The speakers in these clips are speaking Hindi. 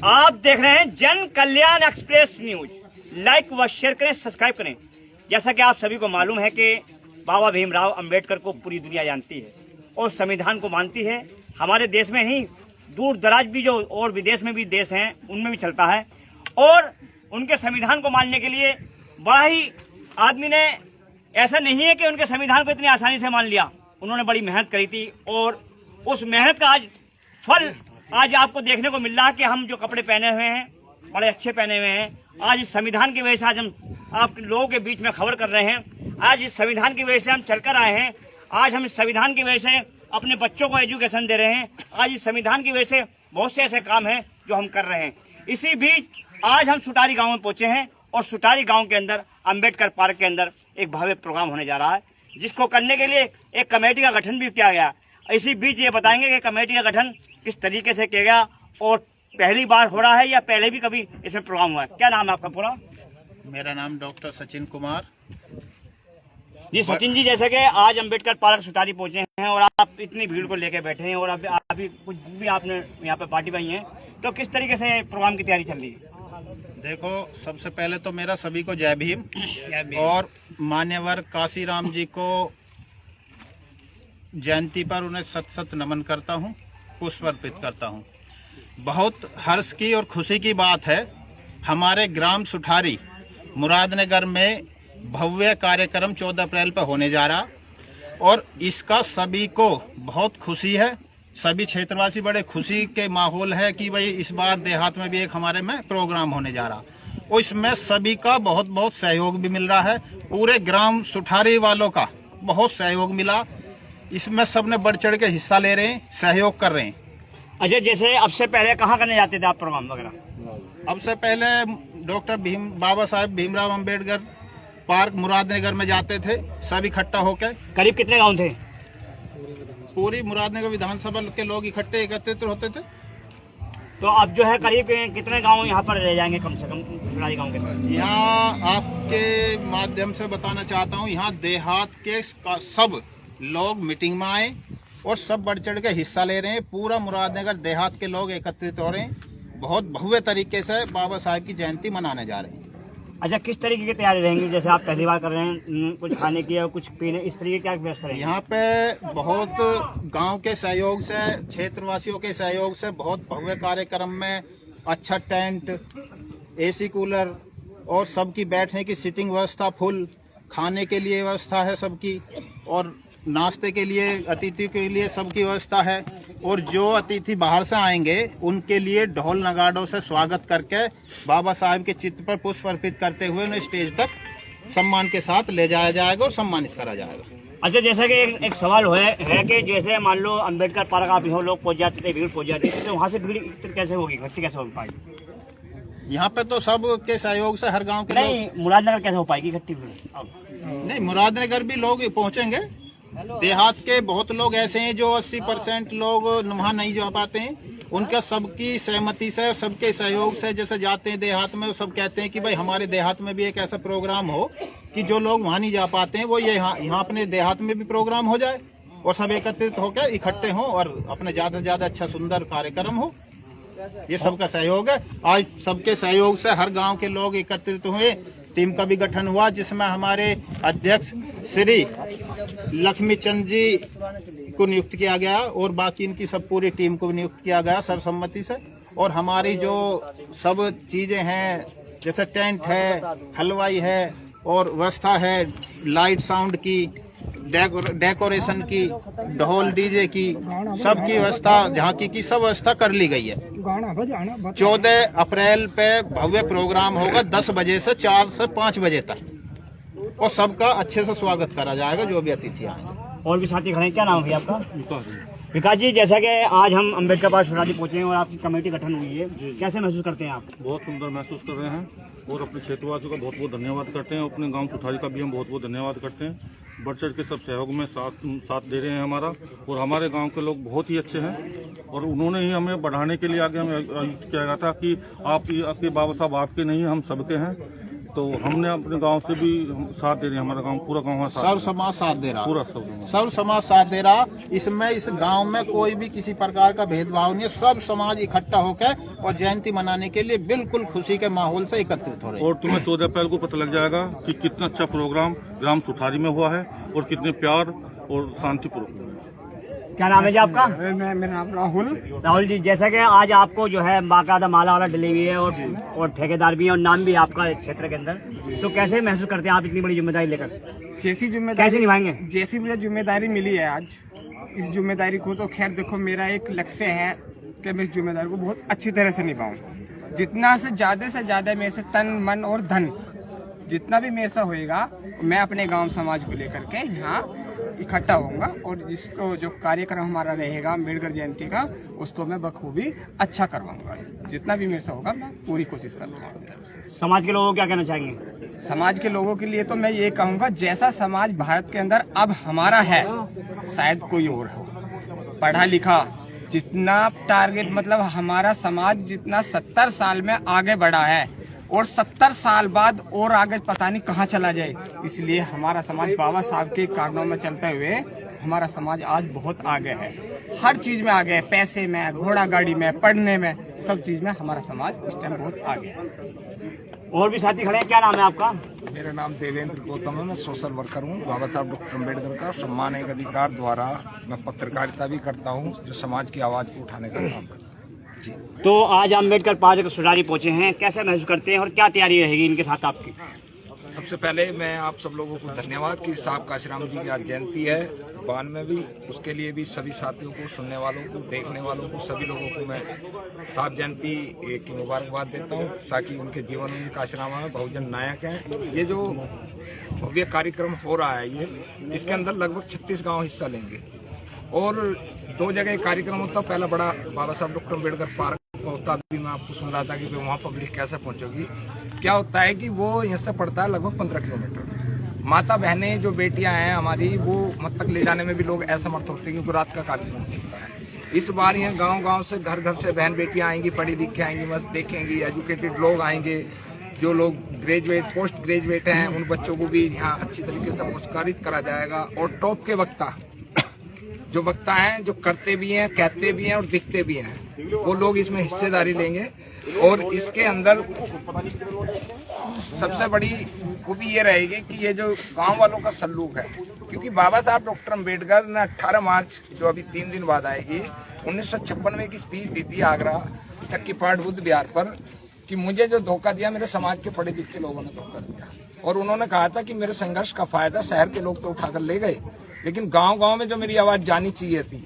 आप देख रहे हैं जन कल्याण एक्सप्रेस न्यूज। लाइक व शेयर करें, सब्सक्राइब करें। जैसा कि आप सभी को मालूम है कि बाबा भीमराव अंबेडकर को पूरी दुनिया जानती है और संविधान को मानती है। हमारे देश में ही दूर दराज भी जो और विदेश में भी देश हैं उनमें भी चलता है। और उनके संविधान को मानने के लिए बड़ा ही आदमी ने, ऐसा नहीं है कि उनके संविधान को इतनी आसानी से मान लिया। उन्होंने बड़ी मेहनत करी थी और उस मेहनत का आज फल आज आपको देखने को मिल रहा है कि हम जो कपड़े पहने हुए हैं बड़े अच्छे पहने हुए हैं। आज इस संविधान की वजह से आज हम आप लोगों के बीच में खबर कर रहे हैं। आज इस संविधान की वजह से हम चलकर आए हैं। आज हम इस संविधान की वजह से अपने बच्चों को एजुकेशन दे रहे हैं। आज इस संविधान की वजह से बहुत से ऐसे काम हैं जो हम कर रहे हैं। इसी बीच आज हम सुटारी गाँव में पहुंचे हैं और सुटारी गाँव के अंदर अम्बेडकर पार्क के अंदर एक भव्य प्रोग्राम होने जा रहा है, जिसको करने के लिए एक कमेटी का गठन भी किया गया। इसी बीच ये बताएंगे कि कमेटी का गठन किस तरीके से किया गया और पहली बार हो रहा है या पहले भी कभी इसमें प्रोग्राम हुआ है। क्या नाम है आपका पूरा? मेरा नाम डॉक्टर सचिन कुमार जी। सचिन जी, जैसे कि आज अम्बेडकर पार्क सुटारी पहुंचे हैं और आप इतनी भीड़ को लेकर बैठे हैं और अभी कुछ भी आपने यहाँ पे पार्टी पाई है, तो किस तरीके से प्रोग्राम की तैयारी चल रही है? देखो, सबसे पहले तो मेरा सभी को जय भीम और मान्यवर काशीराम जी को जयंती पर उन्हें सत सत नमन करता हूँ, पुष्प अर्पित करता हूँ। बहुत हर्ष की और खुशी की बात है, हमारे ग्राम सुठारी मुरादनगर में भव्य कार्यक्रम 14 अप्रैल पर होने जा रहा और इसका सभी को बहुत खुशी है। सभी क्षेत्रवासी बड़े खुशी के माहौल है कि भाई इस बार देहात में भी एक हमारे में प्रोग्राम होने जा रहा और इसमें सभी का बहुत बहुत सहयोग भी मिल रहा है। पूरे ग्राम सुठारी वालों का बहुत सहयोग मिला। इसमें सबने बढ़ चढ़ के हिस्सा ले रहे हैं, सहयोग कर रहे हैं। अच्छा, जैसे अब से पहले कहाँ करने जाते थे आप प्रोग्राम वगैरह? अब से पहले डॉक्टर बाबा साहेब भीमराव अंबेडकर पार्क मुरादनगर में जाते थे, सब इकट्ठा होकर। करीब कितने गांव थे? पूरी मुरादनगर विधानसभा के लोग इकट्ठे एकत्रित होते थे। तो अब जो है करीब कितने गांव यहाँ पर रह जाएंगे कम से कम सुटारी गाँव के? यहाँ आपके माध्यम से बताना चाहता हूँ, यहाँ देहात के सब लोग मीटिंग में आए और सब बढ़ चढ़ के हिस्सा ले रहे हैं। पूरा मुरादनगर देहात के लोग एकत्रित हो रहे हैं। बहुत भव्य तरीके से बाबा साहेब की जयंती मनाने जा रहे हैं। अच्छा, किस तरीके की तैयारी रहेंगी? जैसे आप पहली बार कर रहे हैं, कुछ खाने की और कुछ पीने, इस तरीके क्या व्यवस्था रहेगी? यहाँ पे बहुत गांव के सहयोग से, क्षेत्रवासियों के सहयोग से बहुत भव्य कार्यक्रम में अच्छा टेंट, एसी कूलर और सबकी बैठने की सीटिंग व्यवस्था फुल, खाने के लिए व्यवस्था है सबकी और नाश्ते के लिए अतिथि के लिए सबकी व्यवस्था है। और जो अतिथि बाहर से आएंगे उनके लिए ढोल नगाड़ों से स्वागत करके बाबा साहब के चित्र पर पुष्प अर्पित करते हुए उन्हें स्टेज तक सम्मान के साथ ले जाया जाएगा और सम्मानित करा जाएगा। अच्छा, जैसा कि एक सवाल है कि जैसे मान लो अम्बेडकर पार्क आप यहाँ लोग पहुँच जाते थे, भीड़ पहुँच जाती थी, तो वहाँ से भीड़ कैसे होगी, इकट्ठी कैसे हो पाएगी? यहाँ पे तो सब के सहयोग से हर गाँव के नहीं, मुरादनगर कैसे हो पाएगी इकट्ठी भीड़? नहीं, मुरादनगर भी लोग पहुँचेंगे। देहात के बहुत लोग ऐसे हैं जो 80% लोग वहाँ नहीं जा पाते हैं। उनका सबकी सहमति से, सबके सहयोग से जैसे जाते हैं देहात में, सब कहते हैं कि भाई हमारे देहात में भी एक ऐसा प्रोग्राम हो कि जो लोग वहाँ नहीं जा पाते हैं वो यहाँ अपने देहात में भी प्रोग्राम हो जाए और सब एकत्रित होकर इकट्ठे हों और अपने ज्यादा से ज्यादा अच्छा सुंदर कार्यक्रम हो। ये सबका सहयोग है। आज सबके सहयोग से हर गाँव के लोग एकत्रित हुए। टीम का भी गठन हुआ जिसमें हमारे अध्यक्ष श्री लक्ष्मी चंद जी को नियुक्त किया गया और बाकी इनकी सब पूरी टीम को नियुक्त किया गया सर्वसम्मति से। और हमारी जो सब चीजें हैं जैसे टेंट है, हलवाई है और व्यवस्था है लाइट साउंड की, डेकोरेशन की, ढोल डीजे की, सबकी व्यवस्था झांकी की सब व्यवस्था कर ली गई है। 14 अप्रैल पे भव्य प्रोग्राम होगा 10 बजे से 4 से 5 बजे तक और सबका अच्छे से स्वागत करा जाएगा जो भी अतिथि आएंगे। और भी साथी खड़े हैं। क्या नाम है आपका? विकास जी, जैसा कि आज हम अम्बेडकर पार्क सुटारी पहुंचे हैं और आपकी कमेटी गठन हुई है, कैसे महसूस करते हैं आप? बहुत सुंदर महसूस कर रहे हैं और अपने क्षेत्रवासियों का बहुत बहुत धन्यवाद करते हैं। अपने गांव सुठारी का भी हम बहुत बहुत धन्यवाद करते हैं। बढ़ चढ़ के सब सहयोग में साथ दे रहे हैं हमारा। और हमारे गांव के लोग बहुत ही अच्छे हैं और उन्होंने ही हमें बढ़ाने के लिए आगे हमें किया गया था कि आपके बाबा साहब आपके नहीं, हम सबके हैं। तो हमने अपने गांव से भी साथ दे रहे हैं, हमारा गांव पूरा गांव सर्व समाज साथ दे रहा, पूरा सर्व समाज साथ दे रहा। इसमें इस गांव में कोई भी किसी प्रकार का भेदभाव नहीं है, सब समाज इकट्ठा होकर और जयंती मनाने के लिए बिल्कुल खुशी के माहौल से एकत्रित हो रहे हैं। और तुम्हें 14 अप्रैल को पता लग जाएगा कि कितना अच्छा प्रोग्राम ग्राम सुठारी में हुआ है और कितने प्यार और शांतिपूर्वक। क्या नाम है जी आपका? मेरा नाम राहुल जी, जैसा कि आज आपको जो है बाकायदा माला वाला डली हुई है और ठेकेदार भी है और नाम भी आपका क्षेत्र के अंदर, तो कैसे महसूस करते हैं आप इतनी बड़ी जिम्मेदारी लेकर? जैसी जिम्मेदारी कैसे निभाएंगे? जैसी मुझे जिम्मेदारी मिली है आज, इस जिम्मेदारी को तो खैर देखो मेरा एक लक्ष्य है कि मैं इस जिम्मेदारी को बहुत अच्छी तरह से निभाऊं। जितना से ज्यादा मेरे से तन मन और धन जितना भी मेरे से होएगा, मैं अपने गांव समाज को लेकर के यहाँ इकट्ठा होऊंगा और जिसको जो कार्यक्रम हमारा रहेगा अम्बेडकर जयंती का, उसको मैं बखूबी अच्छा करवाऊंगा। जितना भी मेरे से होगा मैं पूरी कोशिश करूंगा। समाज के लोगों को क्या कहना चाहेंगे? समाज के लोगों के लिए तो मैं ये कहूंगा, जैसा समाज भारत के अंदर अब हमारा है, शायद कोई और हो। पढ़ा लिखा जितना टारगेट, मतलब हमारा समाज जितना 70 साल में आगे बढ़ा है और 70 साल बाद और आगे पता नहीं कहाँ चला जाए, इसलिए हमारा समाज बाबा साहब के कारणों में चलते हुए हमारा समाज आज बहुत आगे है। हर चीज में आगे है, पैसे में, घोड़ा गाड़ी में, पढ़ने में, सब चीज में हमारा समाज इस टाइम बहुत आगे है। और भी साथी खड़े हैं, क्या नाम है आपका? मेरा नाम देवेंद्र गौतम है, मैं सोशल वर्कर हूँ। बाबा साहब डॉक्टर अम्बेडकर का सम्मान एक अधिकार द्वारा मैं पत्रकारिता भी करता हूँ, जो समाज की आवाज को उठाने का काम करता हूँ। जी। तो आज अम्बेडकर पार्क सुठारी पहुंचे हैं, कैसे महसूस करते हैं और क्या तैयारी रहेगी इनके साथ आपकी? सबसे पहले मैं आप सब लोगों को धन्यवाद कि साहब काशीराम जी की आज जयंती है 92वीं, उसके लिए भी सभी साथियों को, सुनने वालों को, देखने वालों को, सभी लोगों को मैं साहब जयंती की मुबारकबाद देता हूँ, ताकि उनके जीवन में काशीराम में बहुजन नायक हैं। ये जो भव्य कार्यक्रम हो रहा है, ये इसके अंदर लगभग 36 गाँव हिस्सा लेंगे और 2 जगह कार्यक्रम होता है। पहला बड़ा बाबा साहब डॉक्टर अम्बेडकर पार्क होता, अभी मैं आपको सुन रहा था कि वहाँ पब्लिक कैसे पहुँचेगी। क्या होता है कि वो यहाँ से पड़ता है लगभग 15 किलोमीटर। माता बहनें जो बेटियां हैं हमारी, वो मत तक ले जाने में भी लोग असमर्थ होते हैं क्योंकि रात का कार्यक्रम होता है। इस बार यहाँ गांव-गांव से, घर-घर से बहन बेटियां आएंगी, पढ़ी लिखी आएंगी, मस्त देखेंगी, एजुकेटेड लोग आएंगे, जो लोग ग्रेजुएट, पोस्ट ग्रेजुएट हैं, उन बच्चों को भी यहाँ अच्छी तरीके से पुरस्कारित करा जाएगा। और टॉप के वक्ता, जो वक्ता हैं, जो करते भी हैं, कहते भी हैं और दिखते भी हैं, वो लोग इसमें हिस्सेदारी लेंगे। और इसके अंदर सबसे बड़ी खूबी ये रहेगी कि ये जो गांव वालों का सल्लूक है, क्योंकि बाबा साहब डॉक्टर अम्बेडकर ने 18 मार्च, जो अभी 3 दिन बाद आएगी, 1956 में की स्पीच दी थी आगरा चक्की पाठ बुद्ध विहार पर, कि मुझे जो धोखा दिया मेरे समाज के पढ़े लिखे लोगों ने धोखा दिया। और उन्होंने कहा था कि मेरे संघर्ष का फायदा शहर के लोग तो उठाकर ले गए, लेकिन गांव-गांव में जो मेरी आवाज जानी चाहिए थी,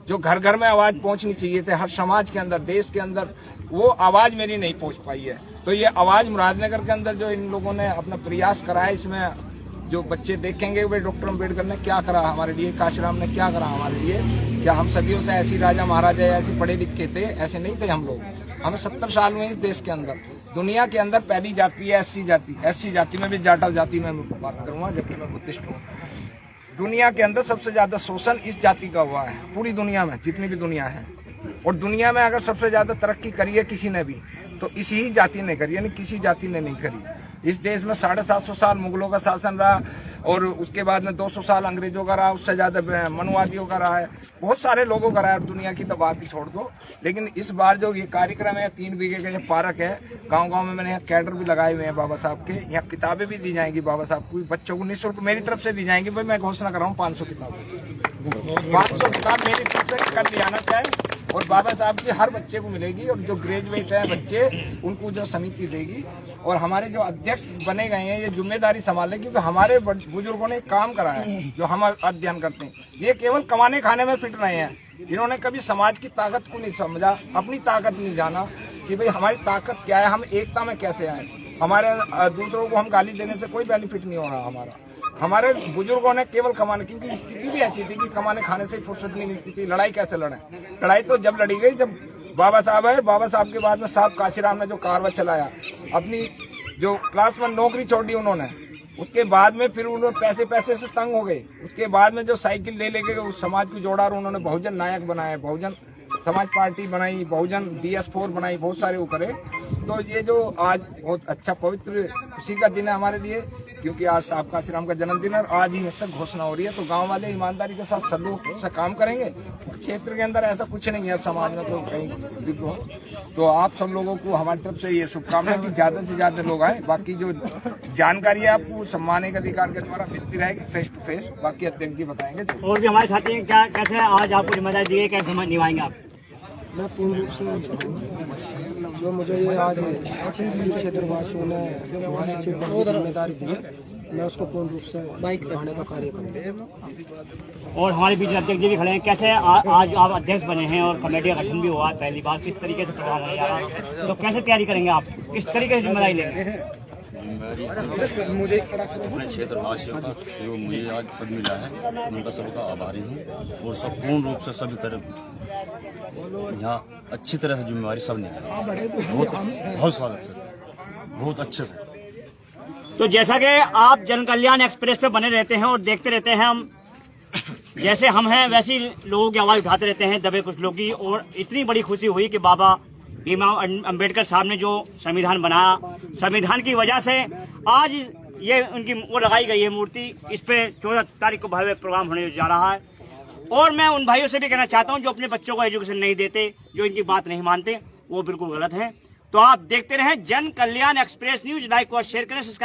जो घर घर में आवाज पहुंचनी चाहिए थे, हर समाज के अंदर, देश के अंदर, वो आवाज मेरी नहीं पहुंच पाई है। तो ये आवाज मुरादनगर के अंदर जो इन लोगों ने अपना प्रयास करा है, इसमें जो बच्चे देखेंगे वे डॉक्टर अम्बेडकर ने क्या करा हमारे लिए, काशीराम ने क्या करा हमारे लिए। क्या हम सदियों से ऐसी राजा महाराजा ऐसे पढ़े लिखे थे? ऐसे नहीं थे हम लोग। हमें 70 साल हुए इस देश के अंदर। दुनिया के अंदर पहली जाति है एससी जाति। एससी जाति में भी जाटा जाति में बात करूंगा, जबकि मैं बुद्धिस्ट हूँ। दुनिया के अंदर सबसे ज्यादा शोषण इस जाति का हुआ है, पूरी दुनिया में, जितनी भी दुनिया है। और दुनिया में अगर सबसे ज्यादा तरक्की करी है किसी ने भी, तो इसी ही जाति ने करी, यानी किसी जाति ने नहीं करी। इस देश में 750 साल मुगलों का शासन रहा और उसके बाद में 200 साल अंग्रेजों का रहा, उससे ज्यादा मनुवादियों का रहा है, बहुत सारे लोगों का रहा है। दुनिया की तो बात ही छोड़ दो। लेकिन इस बार जो ये कार्यक्रम है, 3 बीघे का ये पार्क है, गांव-गांव में मैंने यहाँ कैडर भी लगाए हुए हैं बाबा साहब के। यहाँ किताबें भी दी जाएंगी बाबा साहब को, बच्चों को निःशुल्क मेरी तरफ से दी जाएंगी। भाई मैं घोषणा कर रहा हूँ 500 किताब, 500 किताब मेरी तरफ से कल लियाना चाहे, और बाबा साहब की हर बच्चे को मिलेगी। और जो ग्रेजुएट है बच्चे, उनको जो समिति देगी। और हमारे जो अध्यक्ष बने गए हैं, ये जिम्मेदारी संभाले, क्योंकि हमारे बुजुर्गों ने काम करा है जो हम अध्ययन करते हैं। ये केवल कमाने खाने में फिट रहे हैं, इन्होंने कभी समाज की ताकत को नहीं समझा, अपनी ताकत नहीं जाना कि भाई हमारी ताकत क्या है, हम एकता में कैसे आए। हमारे दूसरों को हम गाली देने से कोई बेनिफिट नहीं हो रहा हमारा। हमारे बुजुर्गों ने केवल कमाने, क्योंकि स्थिति भी ऐसी थी कि कमाने खाने से फुर्सत नहीं मिलती थी। लड़ाई कैसे लड़े? लड़ाई तो जब लड़ी गई जब बाबा साहब है। बाबा साहब के बाद में साहब काशीराम ने जो कारवा चलाया, अपनी जो क्लास 1 नौकरी छोड़ी उन्होंने, उसके बाद में फिर उन्होंने पैसे से तंग हो गए। उसके बाद में जो साइकिल ले लेके उस समाज को जोड़ा और उन्होंने बहुजन नायक बनाया, बहुजन समाज पार्टी बनाई, बहुजन DS4 बनाई, बहुत सारे वो करे। तो ये जो आज बहुत अच्छा पवित्र खुशी का दिन है हमारे लिए, क्योंकि आज साहब काशी राम का जन्मदिन है और आज ही इससे घोषणा हो रही है। तो गांव वाले ईमानदारी के साथ सलूक से काम करेंगे। क्षेत्र के अंदर ऐसा कुछ नहीं है, समाज में तो कहीं भी हो। तो आप सब लोगों को हमारी तरफ से ये शुभकामना कि ज्यादा से ज्यादा लोग आए। बाकी जो जानकारी है आपको सम्मानित अधिकार के द्वारा मिलती रहेगी फेस टू फेस। बाकी अध्यक्ष जी बताएंगे। और भी हमारे साथी हैं, क्या कैसे आज आपको जिम्मेदारी दी है, कैसे निभाएंगे आप? मैं पूर्ण रूप से जो मुझे ये आज क्षेत्रवासियों ने महासचिव की जिम्मेदारी दी है, मैं उसको पूर्ण रूप से निभाने का कार्य करूँगा। और हमारे बीच अध्यक्ष जी भी खड़े हैं। कैसे आज आप अध्यक्ष बने हैं और कमेटी का गठन भी हुआ पहली बार, किस तरीके से प्रोग्राम होने जा रहा है, तो कैसे तैयारी करेंगे आप, किस तरीके से जिम्मेदारी लेंगे? मुझे अपने क्षेत्रवासियों का जो मुझे आज पद मिला है उनका सबका आभारी हूँ और सब पूर्ण रूप से सभी तरह यहाँ अच्छी तरह से जिम्मेवारी सब निभाई, बहुत स्वागत से, बहुत अच्छे से। तो जैसा कि आप जन कल्याण एक्सप्रेस पे बने रहते हैं और देखते रहते हैं, हम जैसे हम हैं वैसे ही लोगों की आवाज उठाते रहते हैं, दबे कुछ लोग की। और इतनी बड़ी खुशी हुई कि बाबा भीमराव अम्बेडकर साहब ने जो संविधान बनाया, संविधान की वजह से आज ये उनकी वो लगाई गई है मूर्ति। इस पे 14 तारीख को भव्य प्रोग्राम होने जा रहा है। और मैं उन भाइयों से भी कहना चाहता हूं जो अपने बच्चों को एजुकेशन नहीं देते, जो इनकी बात नहीं मानते, वो बिल्कुल गलत है। तो आप देखते रहें जन कल्याण एक्सप्रेस न्यूज। लाइक और शेयर करें, सब्सक्राइब